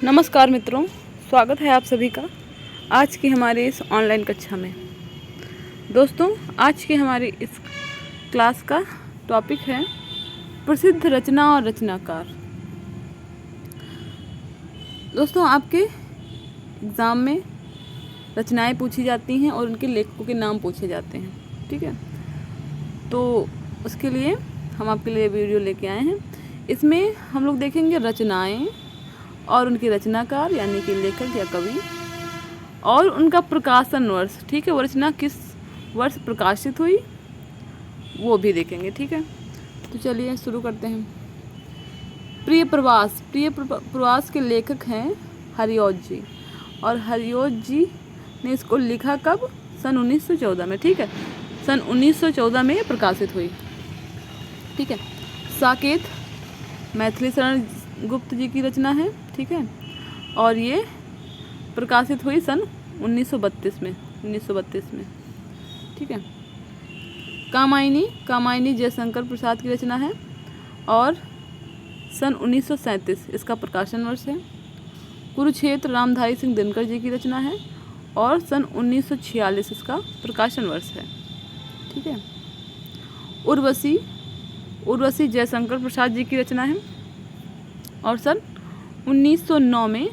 नमस्कार मित्रों, स्वागत है आप सभी का आज की हमारी इस ऑनलाइन कक्षा में। दोस्तों, आज की हमारी इस क्लास का टॉपिक है प्रसिद्ध रचना और रचनाकार। दोस्तों, आपके एग्ज़ाम में रचनाएं पूछी जाती हैं और उनके लेखकों के नाम पूछे जाते हैं, ठीक है। तो उसके लिए हम आपके लिए वीडियो लेके आए हैं। इसमें हम लोग देखेंगे रचनाएं और उनके रचनाकार यानी कि लेखक या कवि और उनका प्रकाशन वर्ष, ठीक है। वो रचना किस वर्ष प्रकाशित हुई वो भी देखेंगे, ठीक है। तो चलिए शुरू करते हैं। प्रिय प्रवास के लेखक हैं हरिऔध जी, और हरिऔध जी ने इसको लिखा कब? सन 1914 में, ठीक है। सन 1914 में ये प्रकाशित हुई, ठीक है। साकेत मैथिली शरण गुप्त जी की रचना है, ठीक है, और ये प्रकाशित हुई सन 1932 में, ठीक है। कामायनी जयशंकर प्रसाद की रचना है और सन 1937 इसका प्रकाशन वर्ष है। कुरुक्षेत्र रामधारी सिंह दिनकर जी की रचना है और सन 1946 इसका प्रकाशन वर्ष है, ठीक है। उर्वशी जयशंकर प्रसाद जी की रचना है और सन 1909 में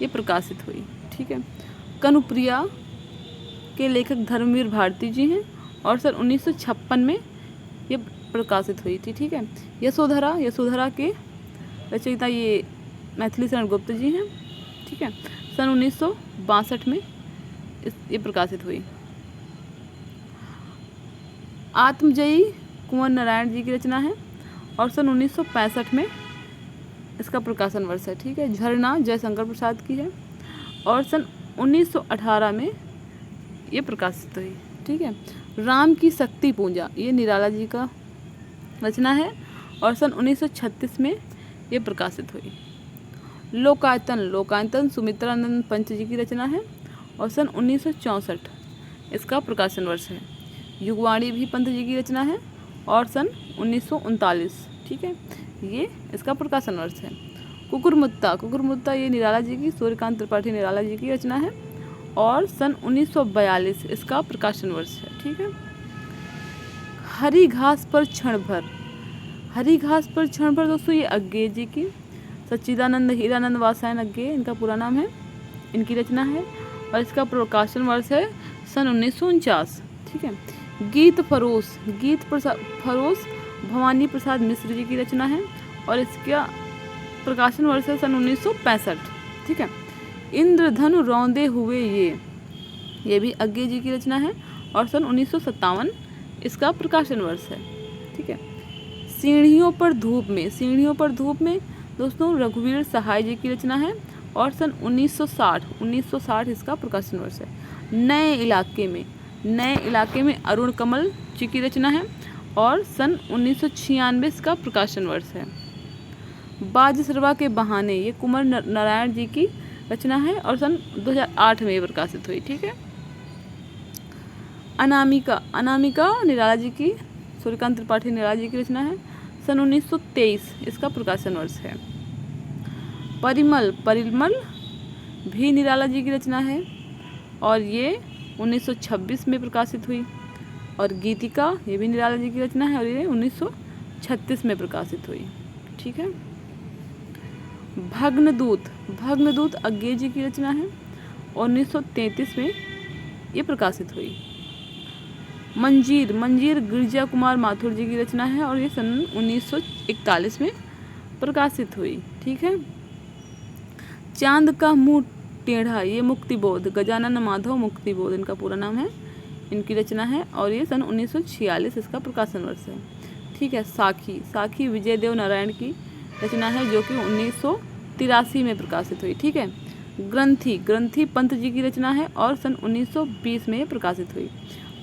ये प्रकाशित हुई, ठीक है। कनुप्रिया के लेखक धर्मवीर भारती जी हैं और सन 1956 में ये प्रकाशित हुई थी, ठीक है। यशोधरा के रचयिता ये मैथिली शरण गुप्त जी हैं, ठीक है। सन 1962 में ये प्रकाशित हुई। आत्मजयी कुंवर नारायण जी की रचना है और सन 1965 में इसका प्रकाशन वर्ष है, ठीक है। झरना जयशंकर प्रसाद की है और सन 1918 में ये प्रकाशित हुई, ठीक है। राम की शक्ति पूजा ये निराला जी का रचना है और सन 1936 में ये प्रकाशित हुई। लोकायतन सुमित्रानंद पंत जी की रचना है और सन 1964 इसका प्रकाशन वर्ष है। युगवाणी भी पंत जी की रचना है और सन 1939, ठीक है, ये इसका प्रकाशन वर्ष है। कुकुरमुत्ता ये निराला जी की, सूर्यकांत त्रिपाठी निराला जी की रचना है और सन 1942 इसका प्रकाशन वर्ष है, ठीक है। हरी घास पर क्षण भर दोस्तों ये अज्ञे जी की, सच्चिदानंद हीरानंद वासायन अज्ञे इनका पूरा नाम है, इनकी रचना है और इसका प्रकाशन वर्ष है सन 1949, ठीक है। गीत फरोस भवानी प्रसाद मिश्र जी की रचना है और इसका प्रकाशन वर्ष है सन 1965, ठीक है। इंद्रधनु रौंदे हुए ये भी अज्ञे जी की रचना है और सन 1957 इसका प्रकाशन वर्ष है, ठीक है। सीढ़ियों पर धूप में दोस्तों रघुवीर सहाय जी की रचना है और सन 1960 इसका प्रकाशन वर्ष है। नए इलाके में अरुण कमल जी की रचना है और सन 1996 इसका प्रकाशन वर्ष है। बाजसरवा के बहाने ये कुंवर नारायण जी की रचना है और सन 2008 में ये प्रकाशित हुई, ठीक है। अनामिका निराला जी की, सूर्यकांत त्रिपाठी निराला जी की रचना है, सन 1923 इसका प्रकाशन वर्ष है। परिमल भी निराला जी की रचना है और ये 1926 में प्रकाशित हुई। और गीतिका ये भी निराला जी की रचना है और ये 1936 में प्रकाशित हुई, ठीक है। भग्नदूत अज्ञे जी की रचना है और 1933 में ये प्रकाशित हुई। मंजीर गिरजा कुमार माथुर जी की रचना है और ये सन 1941 में प्रकाशित हुई, ठीक है। चांद का मुंह टेढ़ा ये मुक्तिबोध गजानन माधव मुक्तिबोध इनका पूरा नाम है, इनकी रचना है और ये सन 1946 इसका प्रकाशन वर्ष है, ठीक है। साखी विजय देव नारायण की रचना है जो कि 1983 में प्रकाशित हुई, ठीक है। ग्रंथी पंत जी की रचना है और सन 1920 में प्रकाशित हुई।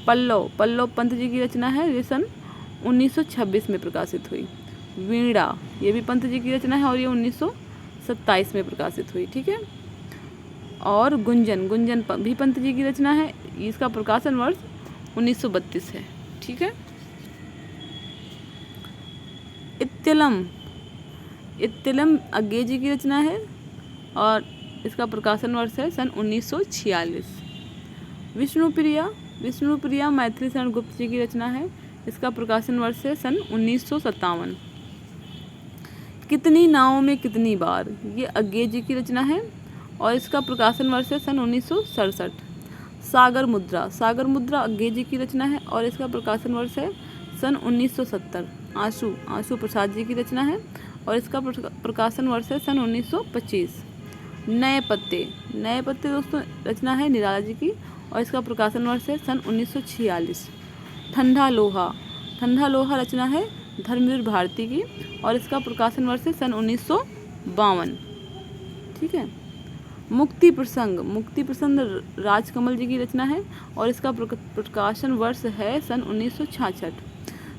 पल्लव पंत जी की रचना है, ये सन 1926 में प्रकाशित हुई। वीणा ये भी पंत जी की रचना है और ये 1927 में प्रकाशित हुई, ठीक है। और गुंजन भी पंत जी की रचना है, इसका प्रकाशन वर्ष 1932 है, ठीक है। इत्तिलम अज्ञे जी की रचना है और इसका प्रकाशन वर्ष है सन 1946। विष्णुप्रिया मैथिली शरण गुप्त जी की रचना है, इसका प्रकाशन वर्ष है सन 1957। कितनी नावों में कितनी बार, ये अज्ञे जी की रचना है और इसका प्रकाशन वर्ष है सन 1967। सागर मुद्रा अज्ञे जी की रचना है और इसका प्रकाशन वर्ष है सन 1970। आंसू प्रसाद जी की रचना है और इसका प्रकाशन वर्ष है सन 1925। नए पत्ते दोस्तों रचना है निराला जी की और इसका प्रकाशन वर्ष है सन 1946। ठंडा लोहा रचना है धर्मवीर भारती की और इसका प्रकाशन वर्ष है सन 1952। ठीक है। मुक्ति प्रसंग राजकमल जी की रचना है और इसका प्रकाशन वर्ष है सन 1966।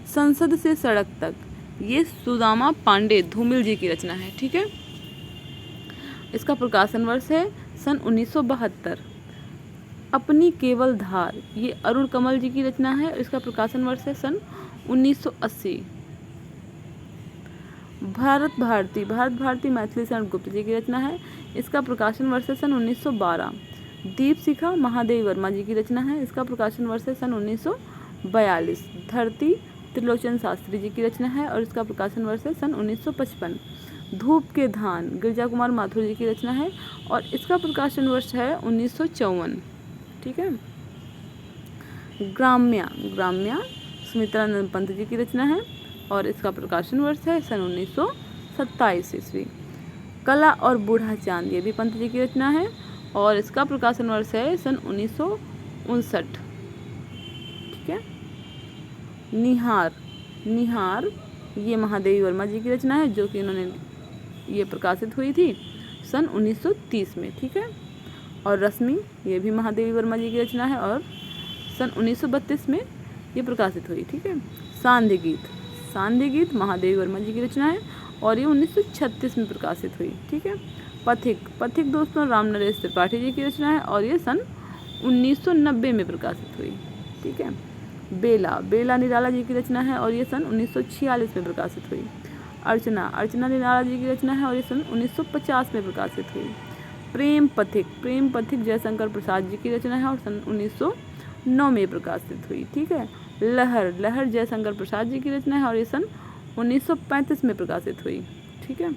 संसद से सड़क तक, ये सुदामा पांडे धूमिल जी की रचना है। ठीक है। इसका प्रकाशन वर्ष है सन 1972। अपनी केवल धार, ये अरुण कमल जी की रचना है और इसका प्रकाशन वर्ष है सन 1980। भारत भारती मैथिली शरण गुप्त जी की रचना है, इसका प्रकाशन वर्ष है सन 1912। दीपशिखा महादेवी वर्मा जी की रचना है, इसका प्रकाशन वर्ष है सन 1942। धरती त्रिलोचन शास्त्री जी की रचना है और इसका प्रकाशन वर्ष है सन 1955। धूप के धान गिरजा कुमार माथुर जी की रचना है और इसका प्रकाशन वर्ष है 1954। ठीक है। ग्राम्या सुमित्रानंद पंत जी की रचना है और इसका प्रकाशन वर्ष है सन 1927 ईस्वी। कला और बूढ़ा चांद, ये भी पंत जी की रचना है और इसका प्रकाशन वर्ष है सन 1959। ठीक है। निहार ये महादेवी वर्मा जी की रचना है जो कि इन्होंने ये प्रकाशित हुई थी सन 1930 में। ठीक है। और रश्मि ये भी महादेवी वर्मा जी की रचना है और सन 1932 में ये प्रकाशित हुई। ठीक है। सांध्य गीत महादेवी वर्मा जी की रचना है और ये 1936 में प्रकाशित हुई। ठीक है। पथिक दोस्तों राम नरेश त्रिपाठी जी की रचना है और ये सन 1990 में प्रकाशित हुई। ठीक है। बेला निराला जी की रचना है और ये सन 1946 में प्रकाशित हुई। अर्चना निराला जी की रचना है और ये सन 1950 में प्रकाशित हुई। प्रेम पथिक जयशंकर प्रसाद जी की रचना है और सन 1909 में प्रकाशित हुई। ठीक है। लहर जयशंकर प्रसाद जी की रचना है और ये सन 1935 में प्रकाशित हुई। ठीक है।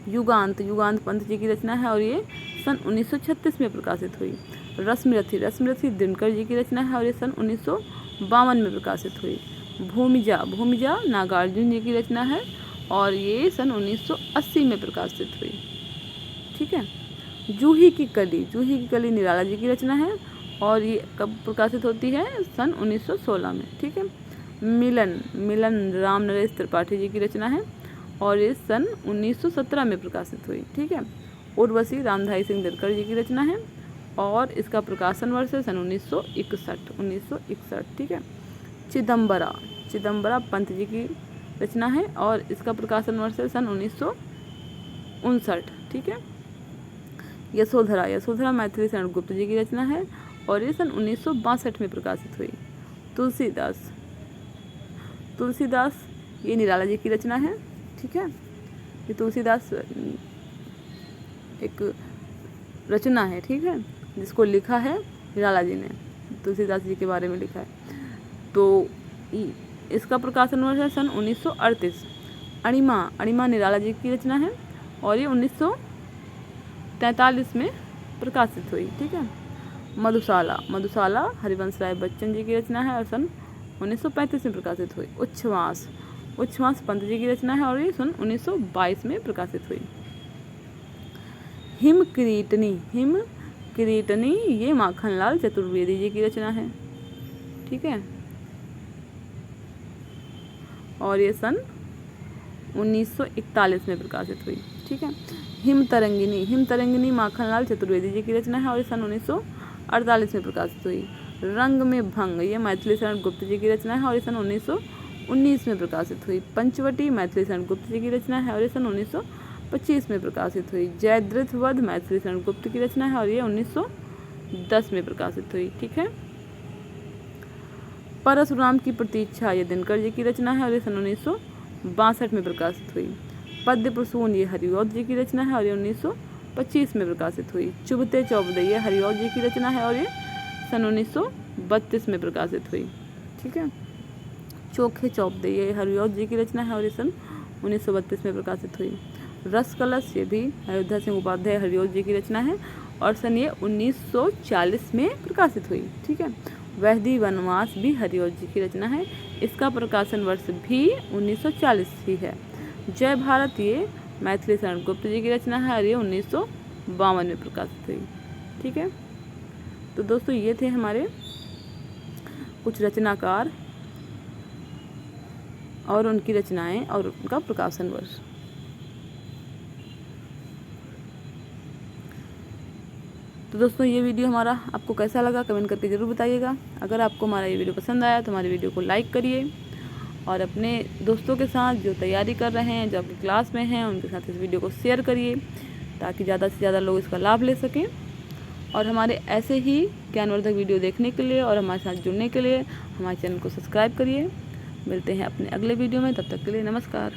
युगांत पंत जी की रचना है और ये सन 1936 में प्रकाशित हुई। रश्मिरथी दिनकर जी की रचना है और ये सन 1952 में प्रकाशित हुई। भूमिजा नागार्जुन जी की रचना है और ये सन 1980 में प्रकाशित हुई। ठीक है। जूही की कली निराला जी की रचना है और ये कब प्रकाशित होती है सन 1916 में। ठीक है। मिलन राम नरेश त्रिपाठी जी की रचना है और ये सन 1917 में प्रकाशित हुई। ठीक है। उर्वशी रामधारी सिंह दिनकर जी की रचना है और इसका प्रकाशन वर्ष है सन 1961। ठीक है। चिदम्बरा पंत जी की रचना है और इसका प्रकाशन वर्ष है सन 1959। ठीक है। यशोधरा मैथिली शरण गुप्त जी की रचना है और ये सन 1962 में प्रकाशित हुई। तुलसीदास ये निराला जी की रचना है। ठीक है। ये तुलसीदास एक रचना है। ठीक है। जिसको लिखा है निराला जी ने, तुलसीदास जी के बारे में लिखा है। तो इसका प्रकाशन वर्ष है सन 1938। अणिमा निराला जी की रचना है और ये 1943 में प्रकाशित हुई। ठीक है। मधुशाला हरिवंश राय बच्चन जी की रचना है और सन 1935 में प्रकाशित हुई। उच्छ्वास पंत जी की रचना है और ये सन 1922 में प्रकाशित हुई। हिम किरीटनी ये माखनलाल चतुर्वेदी जी की रचना है। ठीक है। और ये सन 1941 में प्रकाशित हुई। ठीक है। हिम तरंगिनी माखनलाल चतुर्वेदी जी की रचना है और ये सन 1948 में प्रकाशित हुई। रंग में भंग ये मैथिली शरण गुप्त जी की रचना है और ये सन 1919 में प्रकाशित हुई। पंचवटी मैथिली शरण गुप्त जी की रचना है और ये सन 1925 में प्रकाशित हुई। जयद्रथ वध मैथिली शरण गुप्त की रचना है और ये 1910 में प्रकाशित हुई। ठीक है। परशुराम की प्रतीक्षा ये दिनकर जी की रचना है और ये सन 1962 में प्रकाशित हुई। पद्य प्रसून ये हरिऔध जी की रचना है और ये 1925 में प्रकाशित हुई। चुभते चौबदे ये हरिऔध जी की रचना है और ये सन 1932 में प्रकाशित हुई। ठीक है, चोखे चौबदे ये हरिऔध जी की रचना है और ये सन 1932 में प्रकाशित हुई। रस कलश ये भी अयोध्या सिंह उपाध्याय हरिऔध जी की रचना है और सन ये 1940 में प्रकाशित हुई। ठीक है, वैदी वनवास भी हरिऔध जी की रचना है, इसका प्रकाशन वर्ष भी 1940 ही है। जय भारत ये मैथिली शरण गुप्त जी की रचना है और ये 1952 में प्रकाशित हुई। ठीक है, तो दोस्तों ये थे हमारे कुछ रचनाकार और उनकी रचनाएं और उनका प्रकाशन वर्ष। तो दोस्तों ये वीडियो हमारा आपको कैसा लगा कमेंट करके ज़रूर बताइएगा। अगर आपको हमारा ये वीडियो पसंद आया तो हमारे वीडियो को लाइक करिए और अपने दोस्तों के साथ जो तैयारी कर रहे हैं, जो आपकी क्लास में हैं, उनके साथ इस वीडियो को शेयर करिए ताकि ज़्यादा से ज़्यादा लोग इसका लाभ ले सकें। और हमारे ऐसे ही ज्ञानवर्धक वीडियो देखने के लिए और हमारे साथ जुड़ने के लिए हमारे चैनल को सब्सक्राइब करिए। मिलते हैं अपने अगले वीडियो में, तब तक के लिए नमस्कार।